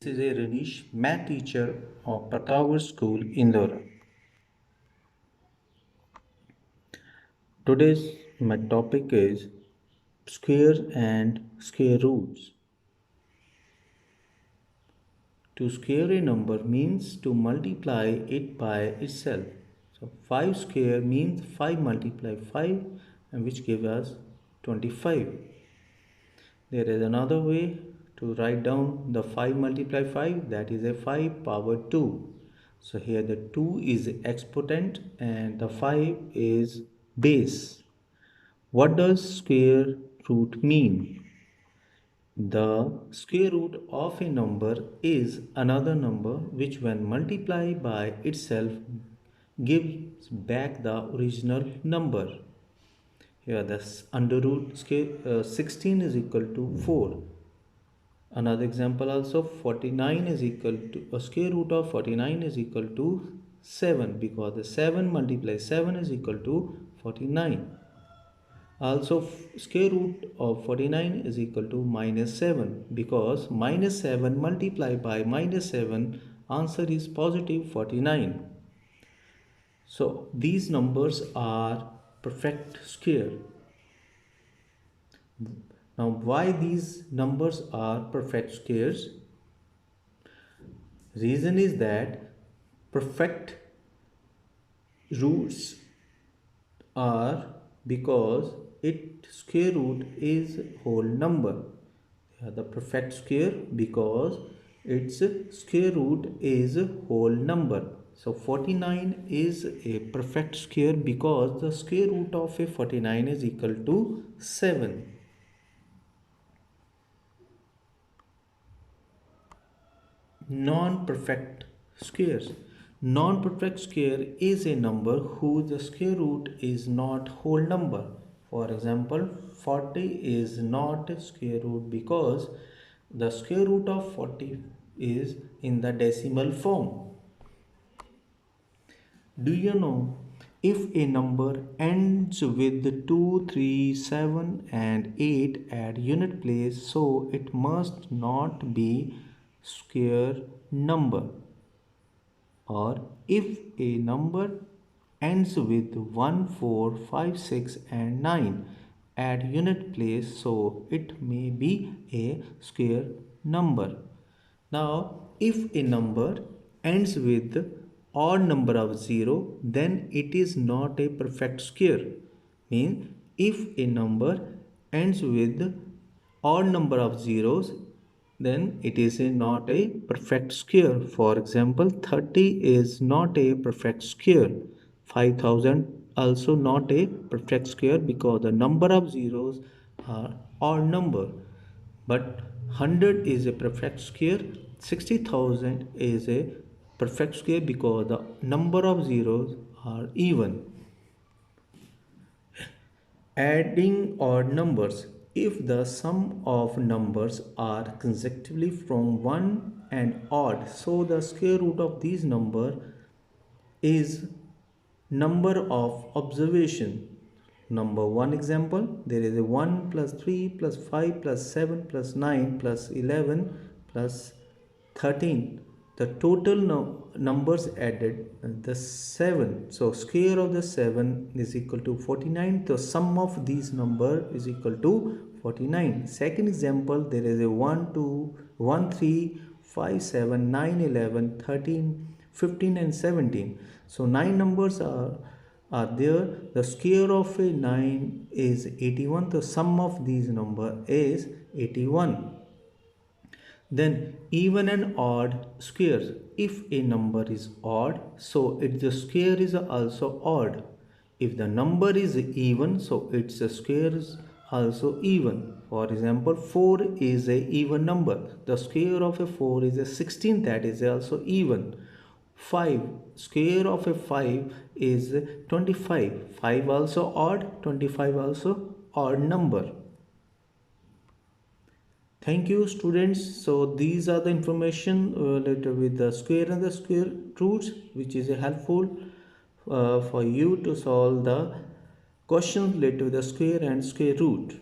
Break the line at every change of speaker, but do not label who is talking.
Mr Rajnish, math teacher of Pratawar School, Indore. Today's my topic is square and square roots. To square a number means to multiply it by itself. So 5 square means 5 multiply 5 and which gives us 25. There is another way to write down the 5 multiply 5, that is a 5 power 2. So here the 2 is exponent and the 5 is base. What does square root mean? The square root of a number is another number which when multiplied by itself gives back the original number. Here the under root 16 is equal to 4. Another example also, 49 is equal to square root of 49 is equal to 7, because the 7 multiplied 7 is equal to 49. Also square root of 49 is equal to minus 7, because minus 7 multiplied by minus 7, answer is positive 49. So these numbers are perfect square. Now why these numbers are perfect squares? Reason is that perfect roots are because its square root is whole number. They are the perfect square because its square root is whole number. So 49 is a perfect square because the square root of a 49 is equal to 7. Non-perfect squares. Non-perfect square is a number whose square root is not whole number. For example, 40 is not a square root because the square root of 40 is in the decimal form. Do you know, if a number ends with 2, 3, 7 and 8 at unit place, so it must not be square number. Or if a number ends with 1, 4, 5, 6 and 9 at unit place, so it may be a square number. Now if a number ends with odd number of 0, then it is not a perfect square. Means if a number ends with odd number of zeros, then it is not a perfect square. For example, 30 is not a perfect square. 5000 also not a perfect square because the number of zeros are odd number. But 100 is a perfect square. 60,000 is a perfect square because the number of zeros are even. Adding odd numbers. If the sum of numbers are consecutively from 1 and odd, so the square root of these number is number of observation. Number 1 example, there is a 1 plus 3 plus 5 plus 7 plus 9 plus 11 plus 13. The total numbers added the 7. So square of the 7 is equal to 49. The sum of these number is equal to 49. Second example, there is a 1, 2, 1, 3, 5, 7, 9, 11, 13, 15 and 17. So 9 numbers are there. The square of a 9 is 81. The sum of these number is 81. Then even and odd squares. If a number is odd, so its square is also odd. If the number is even, so its square is also even. For example, 4 is a even number. The square of a 4 is a 16, that is also even. 5, square of a 5 is 25. 5 also odd, 25 also odd number. Thank you students. So these are the information related with the square and the square roots, which is helpful for you to solve the questions related to the square and square root.